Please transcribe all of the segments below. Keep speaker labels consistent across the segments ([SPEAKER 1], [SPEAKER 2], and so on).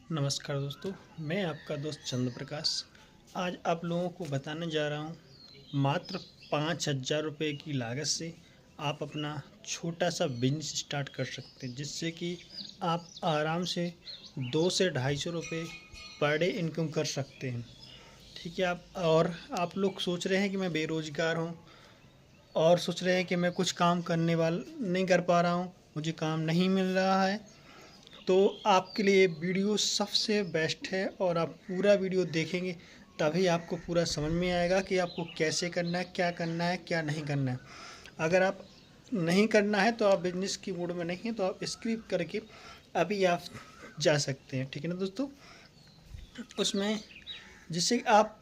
[SPEAKER 1] नमस्कार दोस्तों, मैं आपका दोस्त चंद्र प्रकाश। आज आप लोगों को बताने जा रहा हूँ मात्र 5,000 रुपये की लागत से आप अपना छोटा सा बिजनेस स्टार्ट कर सकते हैं, जिससे कि आप आराम से 2 से 250 रुपये पर डे इनकम कर सकते हैं। ठीक है। आप लोग सोच रहे हैं कि मैं बेरोज़गार हूँ और सोच रहे हैं कि मैं कुछ काम करने वाला नहीं कर पा रहा हूँ, मुझे काम नहीं मिल रहा है, तो आपके लिए वीडियो सबसे बेस्ट है और आप पूरा वीडियो देखेंगे तभी आपको पूरा समझ में आएगा कि आपको कैसे करना है, क्या नहीं करना है। अगर आप नहीं करना है तो आप बिजनेस की मूड में नहीं हैं, तो आप स्किप करके अभी आप जा सकते हैं। ठीक है ना दोस्तों। उसमें जिससे आप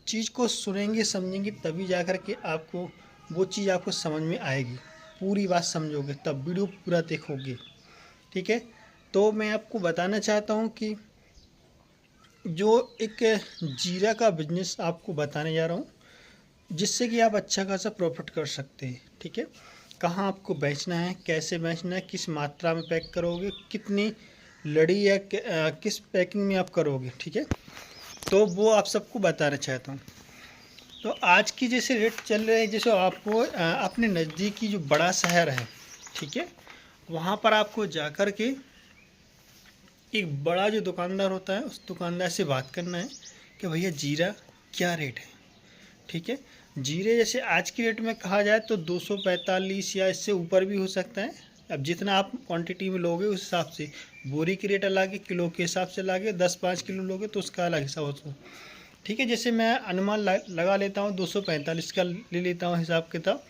[SPEAKER 1] चीज़ को सुनेंगे समझेंगे तभी जा कर के आपको वो चीज़ आपको समझ में आएगी, पूरी बात समझोगे तब वीडियो पूरा देखोगे। ठीक है। तो मैं आपको बताना चाहता हूँ कि जो एक जीरा का बिजनेस आपको बताने जा रहा हूँ, जिससे कि आप अच्छा खासा प्रॉफिट कर सकते हैं। ठीक है। कहाँ आपको बेचना है, कैसे बेचना है, किस मात्रा में पैक करोगे, कितनी लड़ी या किस पैकिंग में आप करोगे। ठीक है। तो वो आप सबको बताना चाहता हूँ। तो आज की जैसे रेट चल रहे हैं, जैसे आपको अपने नज़दीकी जो बड़ा शहर है, ठीक है, वहाँ पर आपको जाकर के एक बड़ा जो दुकानदार होता है उस दुकानदार से बात करना है कि भैया जीरा क्या रेट है। ठीक है। जीरे जैसे आज की रेट में कहा जाए तो 245 या इससे ऊपर भी हो सकता है। अब जितना आप क्वांटिटी में लोगे उस हिसाब से, बोरी की रेट अलग है, किलो के हिसाब से अलग है, 10-5 किलो लोगे तो उसका अलग हिसाब होता है। ठीक है। जैसे मैं अनुमान लगा लेता हूँ 245 का ले लेता हूँ हिसाब किताब।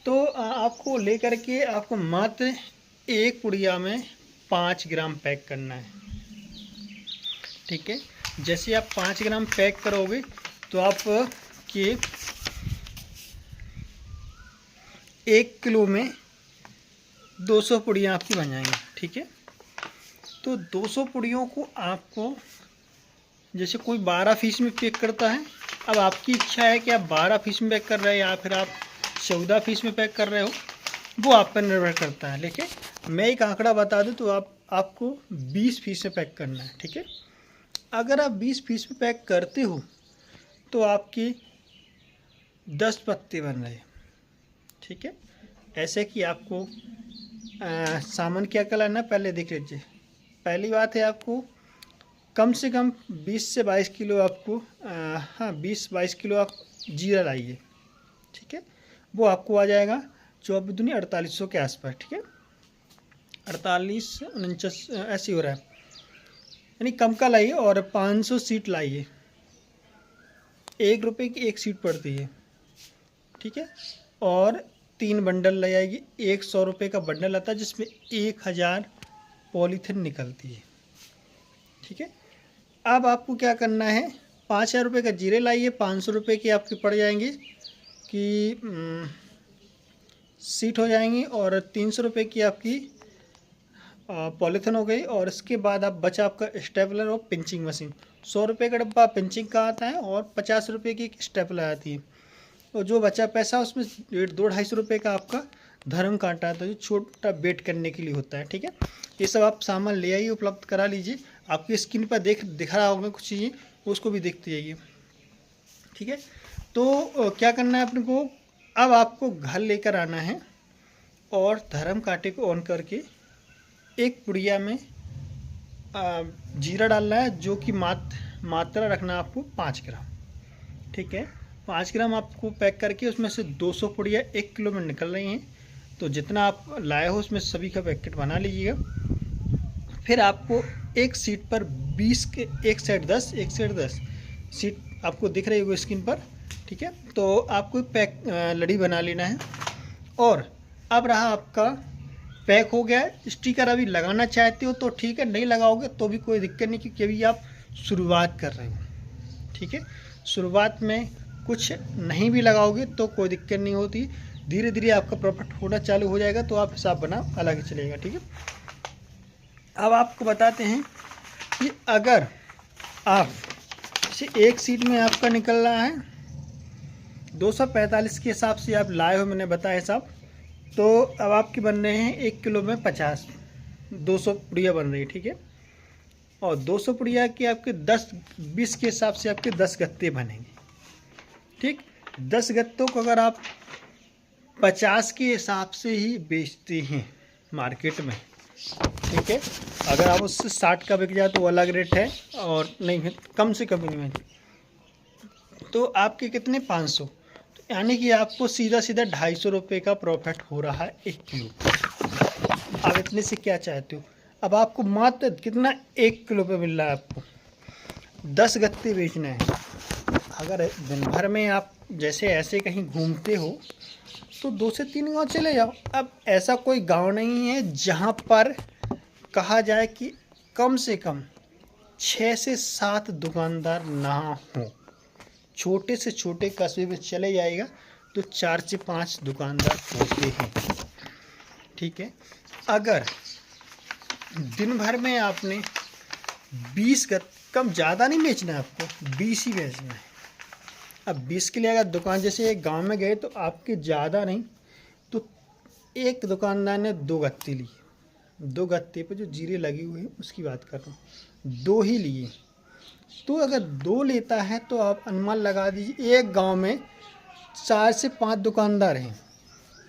[SPEAKER 1] तो आपको ले करके आपको मात्र एक पुड़िया में 5 ग्राम पैक करना है। ठीक है। जैसे आप 5 ग्राम पैक करोगे तो आप के 1 किलो में 200 पुड़ियाँ आपकी बन जाएंगी। ठीक है। तो 200 पुड़ियों को आपको, जैसे कोई 12 पीस में पैक करता है, अब आपकी इच्छा है कि आप 12 पीस में पैक कर रहे हैं या फिर आप 14 पीस में पैक कर रहे हो, वो आप पर निर्भर करता है। लेकिन मैं एक आंकड़ा बता दूं तो आपको 20 पीस में पैक करना है। ठीक है। अगर आप 20 पीस में पैक करते हो तो आपकी 10 पत्ते बन रहे हैं। ठीक है। ऐसे कि आपको सामान क्या क्या लाना पहले देख लीजिए। पहली बात है, आपको कम से कम 20 से 22 किलो आपको 20-22 किलो आप जीरा लाइए। ठीक है। वो आपको आ जाएगा 24×4800 के आसपास। ठीक है। 48-49 ऐसे हो रहा है, यानी कम का लाइए। और 500 सीट लाइए, 1 रुपये की 1 सीट पड़ती है। ठीक है। और 3 बंडल ले आएगी, 100 रुपये का बंडल आता है जिसमें 1000 पॉलीथिन निकलती है। ठीक है। अब आपको क्या करना है, 5,000 रुपये का जीरे लाइए, 500 रुपये की आपके पड़ जाएंगे कि सीट हो जाएंगी, और 300 रुपये की आपकी पॉलीथिन हो गई। और इसके बाद आप बचा आपका स्टेपलर और पिंचिंग मशीन। 100 रुपये का डब्बा पिंचिंग का आता है और 50 रुपये की स्टेपलर आती है। और जो बचा पैसा उसमें 2-250 रुपये का आपका धर्म कांटा आता है, जो छोटा वेट करने के लिए होता है। ठीक है। ये सब आप सामान ले आइए, उपलब्ध करा लीजिए। आपकी स्क्रीन पर दिख रहा होगा कुछ चीज़ें, उसको भी देखते जाइए। ठीक है। तो क्या करना है अपने को, अब आपको घर लेकर आना है और धर्म कांटे को ऑन करके एक पुड़िया में जीरा डालना है, जो कि मात्रा रखना है आपको 5 ग्राम। ठीक है। 5 ग्राम आपको पैक करके उसमें से 200 पुड़िया 1 किलो में निकल रही हैं, तो जितना आप लाए हो उसमें सभी का पैकेट बना लीजिएगा। फिर आपको एक सीट पर 20 के एक साइड 10 एक साइड 10 सीट आपको दिख रही होगी स्क्रीन पर। ठीक है। तो आपको पैक लड़ी बना लेना है। और अब रहा आपका पैक हो गया है। स्टिकर अभी लगाना चाहते हो तो ठीक है, नहीं लगाओगे तो भी कोई दिक्कत नहीं, क्योंकि अभी आप शुरुआत कर रहे हो। ठीक है। शुरुआत में कुछ नहीं भी लगाओगे तो कोई दिक्कत नहीं होती, धीरे धीरे आपका प्रॉफिट होना चालू हो जाएगा, तो आप हिसाब बना अलग ही चलेगा। ठीक है। अब आपको बताते हैं कि अगर आप जैसे एक सीट में आपका निकल रहा है 245 के हिसाब से आप लाए हो, मैंने बताया हिसाब, तो अब आपके बन रहे हैं 1 किलो में 50, 200 पुड़िया बन रही है। ठीक है। और 200 पुड़िया के आपके 10-20 के हिसाब से आपके 10 गत्ते बनेंगे। ठीक, 10 गत्तों को अगर आप 50 के हिसाब से ही बेचते हैं मार्केट में, ठीक है, अगर आप उससे 60 का बिक जाए तो वो अलग रेट है, और नहीं कम से कम नहीं तो आपके कितने 500, तो यानी कि आपको सीधा सीधा 250 रुपये का प्रॉफिट हो रहा है 1 किलो। आप इतने से क्या चाहते हो? अब आपको मात्र कितना 1 किलो पे मिल रहा है, आपको 10 गत्ते बेचना है। अगर दिन भर में आप जैसे ऐसे कहीं घूमते हो तो 2 से 3 गांव चले जाओ। अब ऐसा कोई गांव नहीं है जहां पर कहा जाए कि कम से कम 6 से 7 दुकानदार ना हो। छोटे से छोटे कस्बे में चले जाएगा तो 4 से 5 दुकानदार होते हैं। ठीक है, अगर दिन भर में आपने 20 कम ज़्यादा नहीं बेचना है, आपको 20 ही बेचना है। अब 20 के लिए अगर दुकान जैसे एक गांव में गए तो आपके ज़्यादा नहीं तो एक दुकानदार ने 2 गत्ते लिए, 2 गत्ते पे जो जीरे लगे हुए हैं उसकी बात कर रहा हूँ, 2 ही लिए। तो अगर 2 लेता है तो आप अनुमान लगा दीजिए एक गांव में 4 से 5 दुकानदार हैं,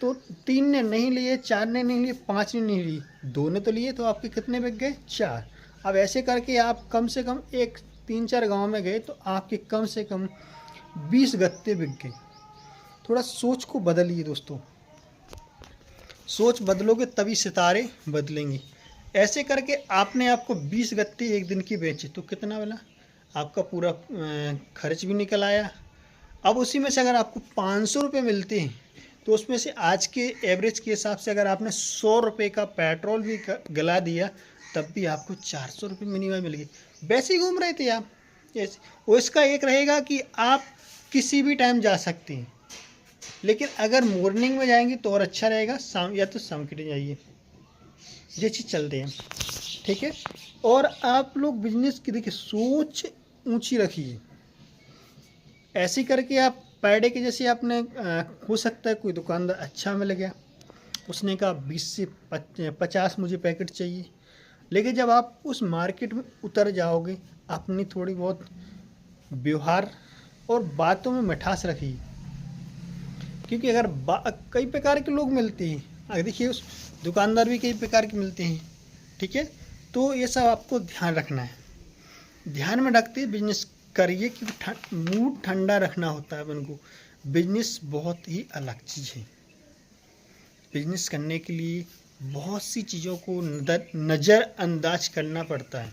[SPEAKER 1] तो 3 ने नहीं लिए, 4 ने नहीं लिए, 5 ने नहीं लिए, 2 ने तो लिए, तो आपके कितने बिक गए? 4। अब ऐसे करके आप कम से कम 3-4 गांव में गए तो आपके कम से कम 20 गत्ते बिक गए। थोड़ा सोच को बदलिए दोस्तों, सोच बदलोगे तभी सितारे बदलेंगे। ऐसे करके आपने आपको 20 गत्ते एक दिन की बेचे तो कितना बना? आपका पूरा खर्च भी निकल आया। अब उसी में से अगर आपको 500 रुपये मिलते हैं तो उसमें से आज के एवरेज के हिसाब से अगर आपने 100 रुपये का पेट्रोल भी गला दिया तब भी आपको 400 रुपये मिनिमम मिल गई। वैसे ही घूम रहे थे आप ऐसे। वो इसका एक रहेगा कि आप किसी भी टाइम जा सकते हैं, लेकिन अगर मॉर्निंग में जाएंगे तो और अच्छा रहेगा, शाम या तो शाम के टाइम जाइए, ये चीज़ चलते हैं। ठीक है, और आप लोग बिजनेस की देखिए सोच ऊंची रखिए। ऐसे करके आप पर डे के जैसे आपने हो सकता है कोई दुकानदार अच्छा मिल गया, उसने कहा 20 से 50 मुझे पैकेट चाहिए, लेकिन जब आप उस मार्केट में उतर जाओगे अपनी थोड़ी बहुत व्यवहार और बातों में मिठास रखिए, क्योंकि अगर कई प्रकार के लोग मिलते हैं, अगर देखिए उस दुकानदार भी कई प्रकार के मिलते हैं। ठीक है, तो ये सब आपको ध्यान रखना है। ध्यान में रखते बिजनेस करिए कि मूड ठंडा रखना होता है अपन को। बिजनेस बहुत ही अलग चीज़ है। बिजनेस करने के लिए बहुत सी चीज़ों को नज़रअंदाज करना पड़ता है।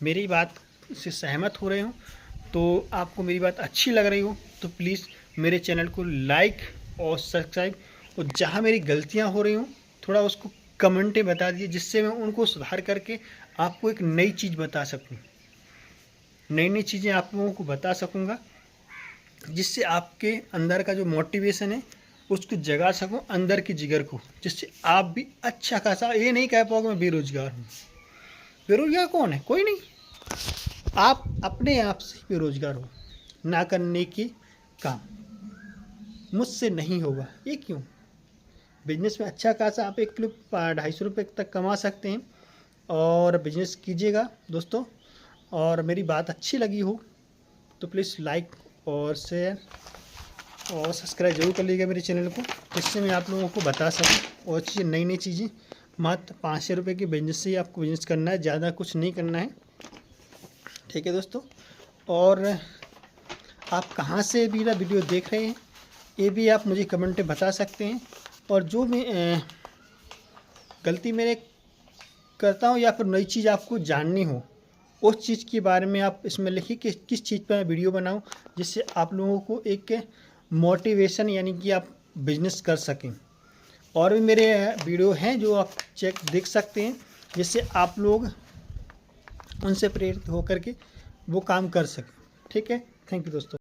[SPEAKER 1] मेरी बात से सहमत हो रहे हो तो आपको मेरी बात अच्छी लग रही हो तो प्लीज़ मेरे चैनल को लाइक और सब्सक्राइब, और जहाँ मेरी गलतियाँ हो रही हों थोड़ा उसको कमेंट में बता दीजिए, जिससे मैं उनको सुधार करके आपको एक नई चीज़ बता सकूं, नई चीज़ें आप लोगों को बता सकूंगा, जिससे आपके अंदर का जो मोटिवेशन है उसको जगा सकूं, अंदर की जिगर को, जिससे आप भी अच्छा खासा ये नहीं कह पाओगे मैं बेरोजगार हूँ। बेरोजगार कौन है? कोई नहीं। आप अपने आप से बेरोजगार हो, ना करने के काम मुझसे नहीं होगा। ये क्यों? बिजनेस में अच्छा खासा आप 1 किलो 250 रुपये तक कमा सकते हैं, और बिजनेस कीजिएगा दोस्तों। और मेरी बात अच्छी लगी हो तो प्लीज़ लाइक और शेयर और सब्सक्राइब जरूर कर लीजिएगा मेरे चैनल को, जिससे मैं आप लोगों को बता सकूं और चीज़ें नई चीज़ें। मात्र 500 रुपये के बिजनेस से ही आपको बिजनेस करना है, ज़्यादा कुछ नहीं करना है। ठीक है दोस्तों, और आप कहाँ से मेरा वीडियो देख रहे हैं ये भी आप मुझे कमेंट में बता सकते हैं। और जो मैं गलती मेरे करता हूँ या फिर नई चीज़ आपको जाननी हो उस चीज़ के बारे में आप इसमें लिखिए कि किस चीज़ पर मैं वीडियो बनाऊँ, जिससे आप लोगों को एक मोटिवेशन यानी कि आप बिजनेस कर सकें। और भी मेरे वीडियो हैं जो आप देख सकते हैं, जिससे आप लोग उनसे प्रेरित होकर के वो काम कर सकें। ठीक है, थैंक यू दोस्तों।